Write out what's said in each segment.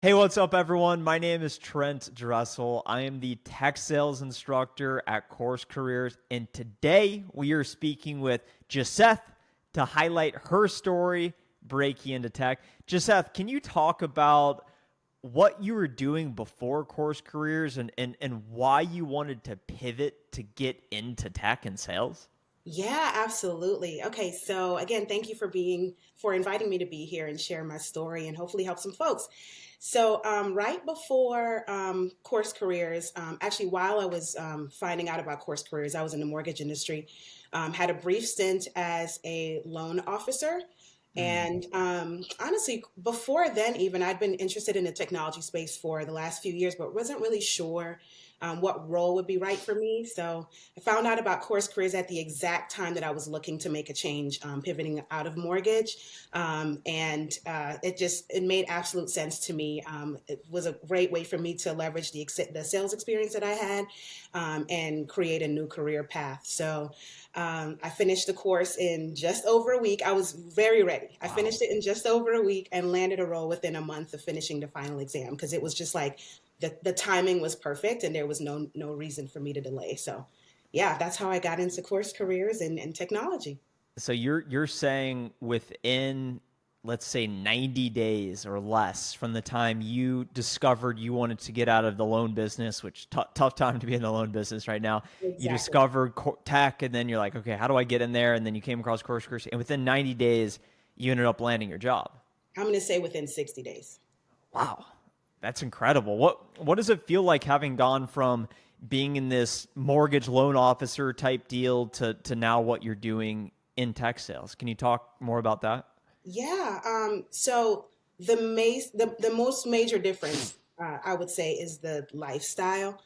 Hey, what's up, everyone? My name is Trent Dressel. I am the tech sales instructor at Course Careers, and today we are speaking with Giseth to highlight her story breaking into tech. Giseth, can you talk about what you were doing before Course Careers and why you wanted to pivot to get into tech and sales? Yeah, absolutely. Okay, so again, thank you for inviting me to be here and share my story and hopefully help some folks. Right before Course Careers, actually, while I was finding out about Course Careers, I was in the mortgage industry, had a brief stint as a loan officer. Mm. And honestly, before then, even I'd been interested in the technology space for the last few years, but wasn't really sure what role would be right for me. So I found out about Course Careers at the exact time that I was looking to make a change, pivoting out of mortgage, it made absolute sense to me. It was a great way for me to leverage the sales experience that I had and create a new career path. I finished the course in just over a week. I was very ready. I Wow. finished it in just over a week and landed a role within a month of finishing the final exam because it was just like the timing was perfect and there was no reason for me to delay. So yeah, that's how I got into Course Careers and technology. So you're saying within, let's say, 90 days or less from the time you discovered you wanted to get out of the loan business, which tough time to be in the loan business right now. You Exactly. discovered tech, and then you're like, okay, how do I get in there? And then you came across Course, and within 90 days, you ended up landing your job. I'm going to say within 60 days. Wow, that's incredible. What does it feel like having gone from being in this mortgage loan officer type deal to now what you're doing in tech sales? Can you talk more about that? Yeah. The most major difference, I would say, is the lifestyle.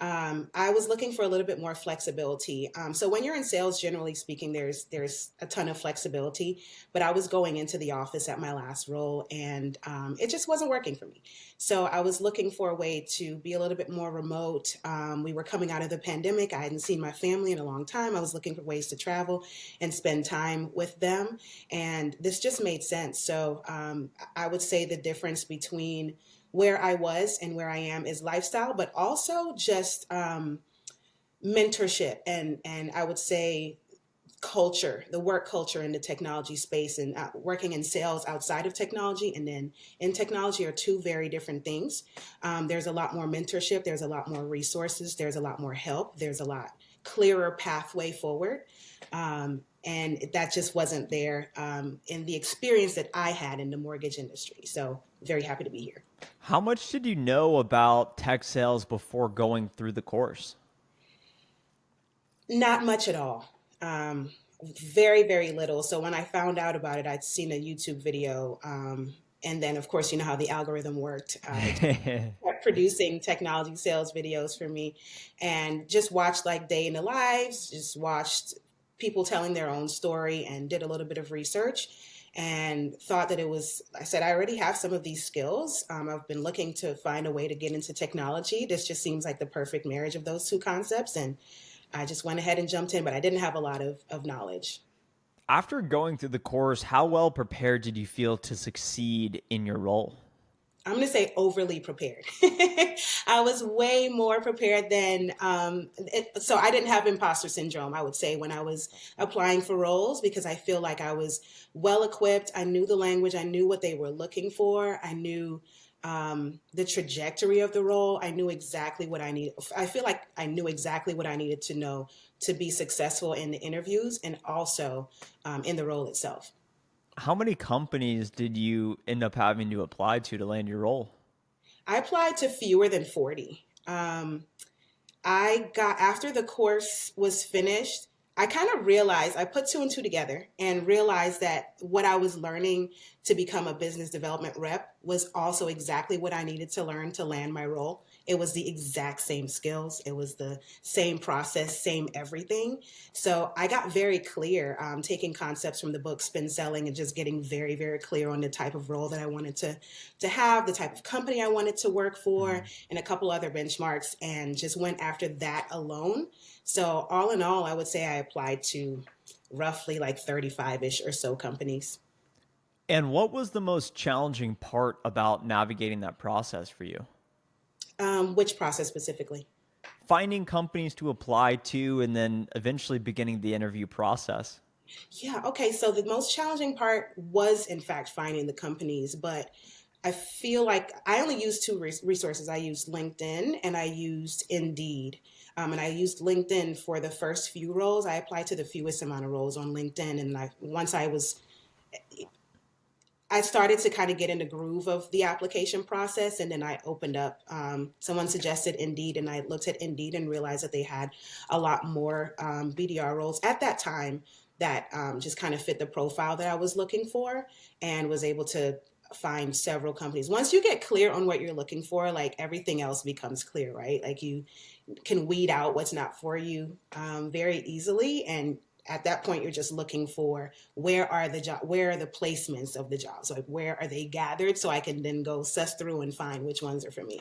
I was looking for a little bit more flexibility. So when you're in sales, generally speaking, there's a ton of flexibility. But I was going into the office at my last role, and it just wasn't working for me. So I was looking for a way to be a little bit more remote. We were coming out of the pandemic. I hadn't seen my family in a long time. I was looking for ways to travel and spend time with them, and this just made sense. I would say the difference between where I was and where I am is lifestyle, but also just mentorship and I would say culture, the work culture in the technology space, and working in sales outside of technology and then in technology are two very different things. There's a lot more mentorship, there's a lot more resources, there's a lot more help, there's a lot clearer pathway forward. And that just wasn't there in the experience that I had in the mortgage industry. So, very happy to be here. How much did you know about tech sales before going through the course? Not much at all. Very, very little. So when I found out about it, I'd seen a YouTube video. And then, of course, you know how the algorithm worked. It kept producing technology sales videos for me and just watched like day in the lives, just watched people telling their own story and did a little bit of research and thought that I said, I already have some of these skills. I've been looking to find a way to get into technology. This just seems like the perfect marriage of those two concepts. And I just went ahead and jumped in, but I didn't have a lot of knowledge. After going through the course, how well prepared did you feel to succeed in your role? I'm going to say overly prepared. I was way more prepared so I didn't have imposter syndrome, I would say, when I was applying for roles because I feel like I was well equipped. I knew the language, I knew what they were looking for, I knew the trajectory of the role. I knew exactly what I needed. I feel like I knew exactly what I needed to know to be successful in the interviews and also in the role itself. How many companies did you end up having to apply to land your role? I applied to fewer than 40. I got after the course was finished, I kind of realized I put two and two together and realized that what I was learning to become a business development rep was also exactly what I needed to learn to land my role. It was the exact same skills, it was the same process, same everything. So I got very clear, taking concepts from the book Spin Selling and just getting very, very clear on the type of role that I wanted to have, the type of company I wanted to work for, Mm. and a couple other benchmarks, and just went after that alone. So, all in all, I would say I applied to roughly like 35-ish or so companies. And what was the most challenging part about navigating that process for you? Which process specifically? Finding companies to apply to and then eventually beginning the interview process. Yeah, okay. So the most challenging part was, in fact, finding the companies, but I feel like I only used two resources. I used LinkedIn and I used Indeed. And I used LinkedIn for the first few roles. I applied to the fewest amount of roles on LinkedIn, and once I started to kind of get in the groove of the application process, and then I opened up. Someone suggested Indeed, and I looked at Indeed and realized that they had a lot more BDR roles at that time that just kind of fit the profile that I was looking for, and was able to find several companies. Once you get clear on what you're looking for, like everything else becomes clear, right? Like you can weed out what's not for you very easily, and at that point you're just looking for where are the placements of the jobs, like where are they gathered, so I can then go suss through and find which ones are for me.